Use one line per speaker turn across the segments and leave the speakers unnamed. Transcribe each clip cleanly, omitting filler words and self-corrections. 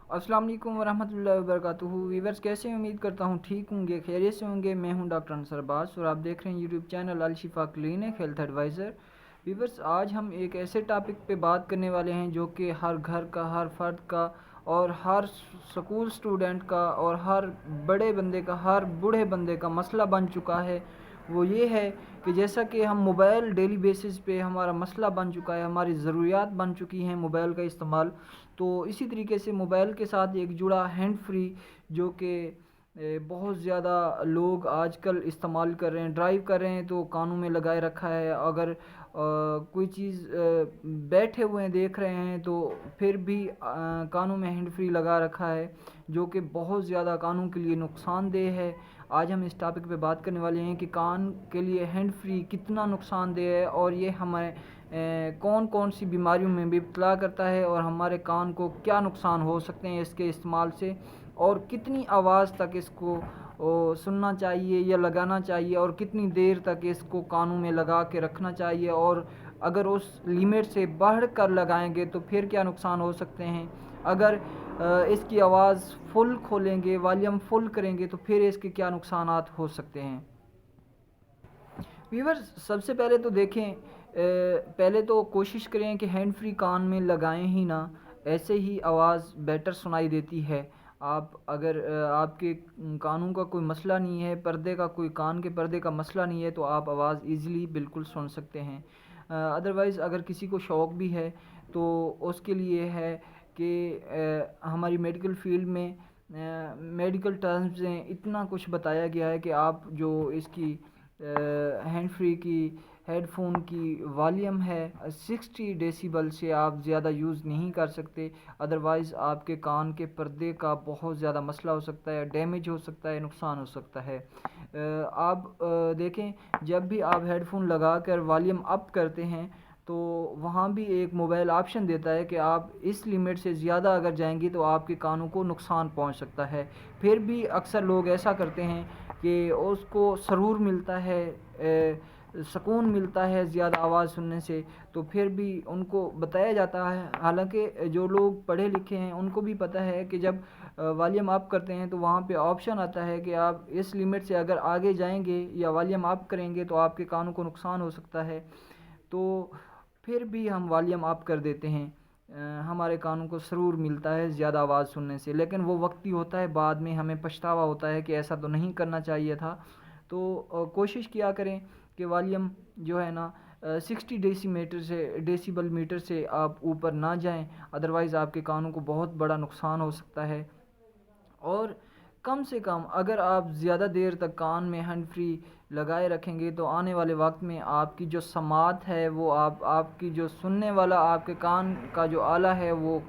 السلام علیکم ورحمۃ اللہ وبرکاتہ ویورز، کیسے ہیں؟ امید کرتا ہوں ٹھیک ہوں گے، خیریت سے ہوں گے۔ میں ہوں ڈاکٹر انصر عباس اور آپ دیکھ رہے ہیں YouTube channel Al-Shifa clinic health advisor. Viewers, آج ہم ایک ایسے ٹاپک پہ بات کرنے والے ہیں جو کہ ہر گھر کا، ہر فرد کا اور ہر سکول سٹوڈنٹ کا اور ہر بڑے بندے کا، ہر بوڑھے بندے کا مسئلہ بن چکا ہے۔ وہ یہ ہے کہ جیسا کہ ہم موبائل ڈیلی بیسس پہ ہمارا مسئلہ بن چکا ہے، ہماری ضروریات بن چکی ہیں موبائل کا استعمال، تو اسی طریقے سے موبائل کے ساتھ ایک جڑا ہینڈ فری جو کہ بہت زیادہ لوگ آج کل استعمال کر رہے ہیں۔ ڈرائیو کر رہے ہیں تو کانوں میں لگائے رکھا ہے، اگر کوئی چیز بیٹھے ہوئے دیکھ رہے ہیں تو پھر بھی کانوں میں ہینڈ فری لگا رکھا ہے، جو کہ بہت زیادہ کانوں کے لیے نقصان دہ ہے۔ آج ہم اس ٹاپک پہ بات کرنے والے ہیں کہ کان کے لیے ہینڈ فری کتنا نقصان دہ ہے اور یہ ہمیں کون کون سی بیماریوں میں بھی ابتلا کرتا ہے، اور ہمارے کان کو کیا نقصان ہو سکتے ہیں اس کے استعمال سے، اور کتنی آواز تک اس کو سننا چاہیے یا لگانا چاہیے، اور کتنی دیر تک اس کو کانوں میں لگا کے رکھنا چاہیے، اور اگر اس لیمٹ سے بڑھ کر لگائیں گے تو پھر کیا نقصان ہو سکتے ہیں۔ اگر اس کی آواز فل کھولیں گے، والیوم فل کریں گے تو پھر اس کے کیا نقصانات ہو سکتے ہیں۔ ویورز، سب سے پہلے تو دیکھیں، پہلے تو کوشش کریں کہ ہینڈ فری کان میں لگائیں ہی نہ، ایسے ہی آواز بیٹر سنائی دیتی ہے۔ اگر آپ کے کانوں کا کوئی مسئلہ نہیں ہے، پردے کا کوئی کان کے پردے کا مسئلہ نہیں ہے، تو آپ آواز ایزیلی بالکل سن سکتے ہیں۔ ادروائز اگر کسی کو شوق بھی ہے تو اس کے لیے ہے کہ ہماری میڈیکل فیلڈ میں میڈیکل ٹرمز میں اتنا کچھ بتایا گیا ہے کہ آپ جو اس کی ہینڈ فری کی ہیڈ فون کی والیوم ہے 60 ڈیسیبل سے آپ زیادہ یوز نہیں کر سکتے، ادروائز آپ کے کان کے پردے کا بہت زیادہ مسئلہ ہو سکتا ہے، ڈیمیج ہو سکتا ہے، نقصان ہو سکتا ہے۔ آپ دیکھیں، جب بھی آپ ہیڈ فون لگا کر والیوم اپ کرتے ہیں تو وہاں بھی ایک موبائل آپشن دیتا ہے کہ آپ اس لیمٹ سے زیادہ اگر جائیں گے تو آپ کے کانوں کو نقصان پہنچ سکتا ہے۔ پھر بھی اکثر لوگ ایسا کرتے ہیں کہ اس کو سرور ملتا ہے، سکون ملتا ہے زیادہ آواز سننے سے، تو پھر بھی ان کو بتایا جاتا ہے، حالانکہ جو لوگ پڑھے لکھے ہیں ان کو بھی پتہ ہے کہ جب والیوم اپ کرتے ہیں تو وہاں پہ آپشن آتا ہے کہ آپ اس لیمٹ سے اگر آگے جائیں گے یا والیوم اپ کریں گے تو آپ کے کانوں کو نقصان ہو سکتا ہے، تو پھر بھی ہم والیوم اپ کر دیتے ہیں۔ ہمارے کانوں کو سرور ملتا ہے زیادہ آواز سننے سے، لیکن وہ وقتی ہوتا ہے، بعد میں ہمیں پچھتاوا ہوتا ہے کہ ایسا تو نہیں کرنا چاہیے تھا۔ تو کوشش کیا کریں کہ والیوم جو ہے نا 60 ڈیسیبل میٹر سے آپ اوپر نہ جائیں، ادروائز آپ کے کانوں کو بہت بڑا نقصان ہو سکتا ہے۔ اور کم سے کم اگر آپ زیادہ دیر تک کان میں ہینڈ فری لگائے رکھیں گے تو آنے والے وقت میں آپ کی جو سماعت ہے، وہ آپ کی جو سننے والا آپ کے کان کا جو آلہ ہے وہ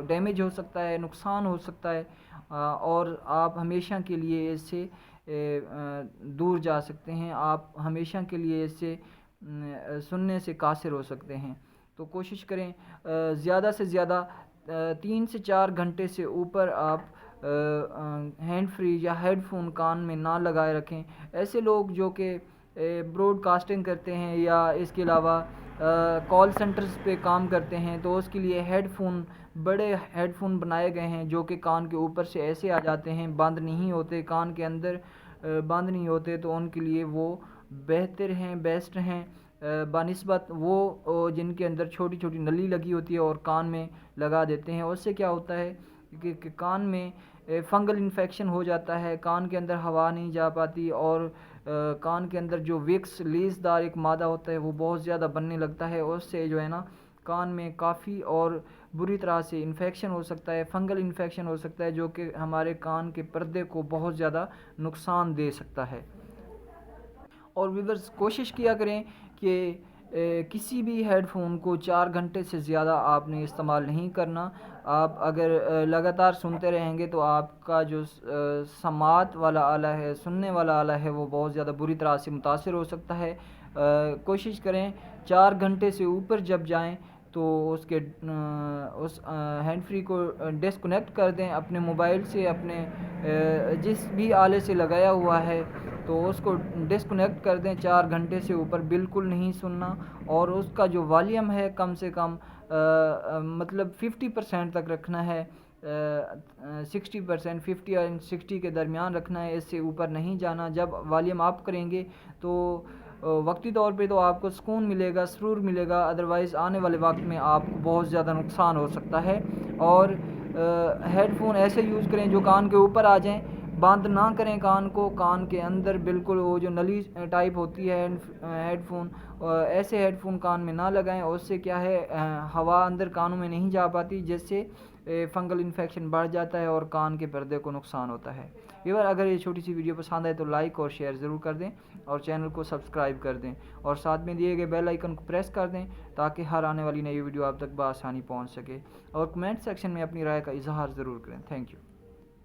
ڈیمیج ہو سکتا ہے، نقصان ہو سکتا ہے، اور آپ ہمیشہ کے لیے اس سے دور جا سکتے ہیں، آپ ہمیشہ کے لیے اس سے سننے سے قاصر ہو سکتے ہیں۔ تو کوشش کریں زیادہ سے زیادہ 3 سے 4 گھنٹے سے اوپر آپ ہینڈ فری یا ہیڈ فون کان میں نہ لگائے رکھیں۔ ایسے لوگ جو کہ براڈ کاسٹنگ کرتے ہیں یا اس کے علاوہ کال سنٹرز پہ کام کرتے ہیں، تو اس کے لیے بڑے ہیڈ فون بنائے گئے ہیں جو کہ کان کے اوپر سے ایسے آ جاتے ہیں، بند نہیں ہوتے، کان کے اندر بند نہیں ہوتے، تو ان کے لیے وہ بہتر ہیں، بیسٹ ہیں بنسبت وہ جن کے اندر چھوٹی چھوٹی نلی لگی ہوتی ہے اور کان میں لگا دیتے ہیں۔ اس سے کیا ہوتا ہے کہ کان میں فنگل انفیکشن ہو جاتا ہے، کان کے اندر ہوا نہیں جا پاتی، اور کان کے اندر جو وکس لیس دار ایک مادہ ہوتا ہے وہ بہت زیادہ بننے لگتا ہے، اس سے جو ہے نا کان میں کافی اور بری طرح سے انفیکشن ہو سکتا ہے، فنگل انفیکشن ہو سکتا ہے، جو کہ ہمارے کان کے پردے کو بہت زیادہ نقصان دے سکتا ہے۔ اور ویورز، کوشش کیا کریں کہ کسی بھی ہیڈ فون کو 4 گھنٹے سے زیادہ آپ نے استعمال نہیں کرنا۔ آپ اگر لگاتار سنتے رہیں گے تو آپ کا جو سماعت والا آلہ ہے، سننے والا آلہ ہے، وہ بہت زیادہ بری طرح سے متاثر ہو سکتا ہے۔ کوشش کریں 4 گھنٹے سے اوپر جب جائیں تو اس ہینڈ فری کو ڈسکنیکٹ کر دیں اپنے موبائل سے، اپنے جس بھی آلے سے لگایا ہوا ہے تو اس کو ڈسکنیکٹ کر دیں۔ 4 گھنٹے سے اوپر بالکل نہیں سننا، اور اس کا جو والیوم ہے کم سے کم مطلب 50% تک رکھنا ہے، 60%، 50 اور 60 کے درمیان رکھنا ہے، اس سے اوپر نہیں جانا۔ جب والیوم اپ کریں گے تو وقتی طور پہ تو آپ کو سکون ملے گا، سرور ملے گا، ادروائز آنے والے وقت میں آپ کو بہت زیادہ نقصان ہو سکتا ہے۔ اور ہیڈ فون ایسے یوز کریں جو کان کے اوپر آ جائیں، بند نہ کریں کان کو، کان کے اندر بالکل وہ جو نلی ٹائپ ہوتی ہے ہیڈ فون، ایسے ہیڈ فون کان میں نہ لگائیں، اور اس سے کیا ہے ہوا اندر کانوں میں نہیں جا پاتی، جس سے فنگل انفیکشن بڑھ جاتا ہے اور کان کے پردے کو نقصان ہوتا ہے۔ ویور اگر یہ چھوٹی سی ویڈیو پسند آئے تو لائک اور شیئر ضرور کر دیں، اور چینل کو سبسکرائب کر دیں، اور ساتھ میں دیے گئے بیل آئیکن کو پریس کر دیں تاکہ ہر آنے والی نئی ویڈیو آپ تک بآسانی پہنچ سکے، اور کمنٹ سیکشن میں اپنی رائے کا اظہار ضرور کریں۔ Thank you.